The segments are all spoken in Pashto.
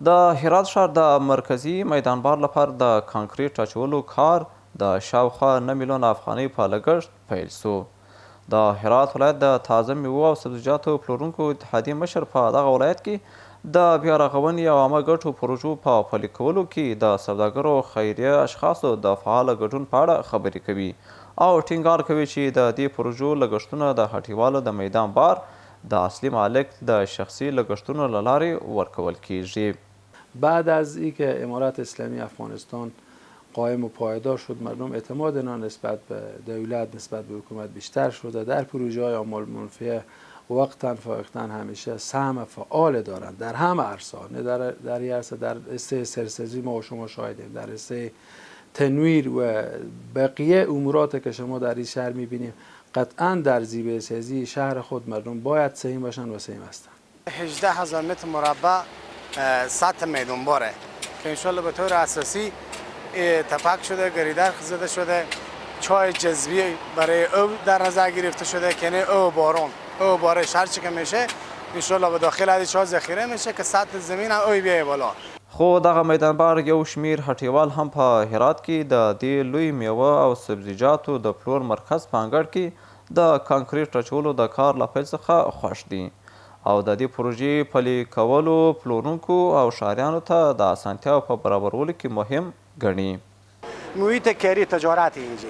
د هرات ښار د مرکزي میدانبار لپاره د کانکریټ اچولو کار د شاوخوا 9 میلیون افغانۍ په لګښت پیل سو. د هرات ولایت د تازه میوو او سبزیجاتو پلورونکو اتحادیې مشر په دغه ولایت کې د بیارغونې او عامه ګټو پروژو په پلي کولو کې د سوداګرو خیریه اشخاصو د فعاله ګډون په اړه خبرې کوي او ټینګار کوي چې د دې پروژو لګښتونه د هټیوالو د میدان بار د اصلی مالک د شخصی لګښتونو له لارې ورکول کیږي. بعد از اینکه امارت اسلامی افغانستان قائم و پایدار شد، مردم اعتماد نسبت به دولت، نسبت به حکومت بیشتر شده. در پروژه های عامل منفعه وقتا فوقتا همیشه سهم فعال دارند در همه عرصه، نه در یه عرصه در حصه سرسازی ما و شما شاهدیم، در حصه تنویر و بقیه اموراتی که شما در این شهر میبینیم. قطعا در زیبایی سازی شهر خود مردم باید سهم باشن و سهم هستند. 18,000 متر مربع سطح میدانباره که انشالله به طور اساسی تپک شده، گریدر زده شده، چای جذبی برای او در نظر گرفته شده که نه او بارون او بارش هر چی که میشه انشالله به داخل هذه چای ذخیره میشه که سطح زمین او بیای بالا. خو دغه میدانبار یو شمیر هټیوال هم په هرات کې د دې لوی میوه او سبزیجاتو د پلور مرکز په انګړ کې د کانکریټ اچولو د کار له پیل څخه خوښ دي او د دې پروژې پلي کولو پلورونکو او ښاریانو ته د اسانتیاو په برابرولو کې مهم ګڼي. محیط کاری تجارت اینجا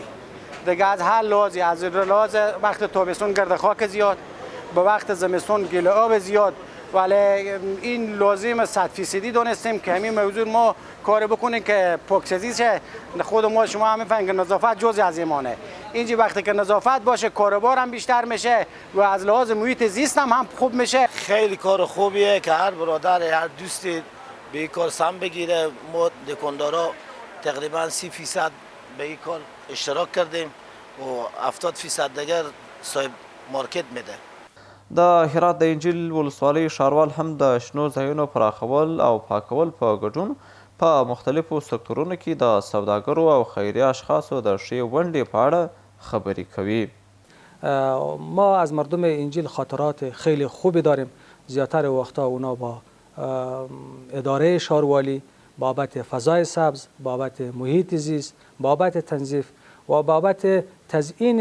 دیگه از هر لحاظی، از لحاظ وقت تابستون گرد خاک زیاد، به وقت زمستون گل آب زیاد، ولی این لازم 100% دانستیم که همین موضوع ما کار بکنیم که پاکسازی شه. خود ما شما هم میفهمید که نظافت جزئی از ایمانه. اینجا وقتی که نظافت باشه کاروبار هم بیشتر میشه و از لحاظ محیط زیست هم خوب میشه. خیلی کار خوبیه که هر برادر هر دوستی به این کار سهم بگیره. ما دکاندارا تقریبا 30% به این کار اشتراک کردیم و 70% دیگر صاحب مارکت میده. د هرات د انجیل ولسوالۍ ښاروال هم د شنو ځایونو پراخول او پاکول په ګډون په مختلفو سکتورونو کې د سوداګرو او خیریه اشخاصو د ښې ونډې په اړه خبرې کوي. ما از مردم انجیل خاطرات خیلی خوبی داریم. زیادتر وقتا اونا با اداره شهروالی بابت فضای سبز، بابت محیط زیست، بابت تنظیف و بابت تزیین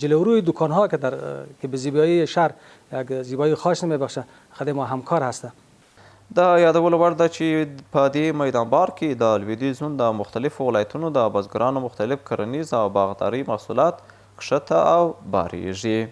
جلوروی دکان ها که به زیبایی شهر یک زیبایی خاص میبخشه خدای ما همکار هسته. د یادولو وړ ده چې په دې میدانبار کې د لویدیځ د مختلفو ولایتونو د بزګرانو مختلف کرنیز او باغداري محصولات کښته او باریږي.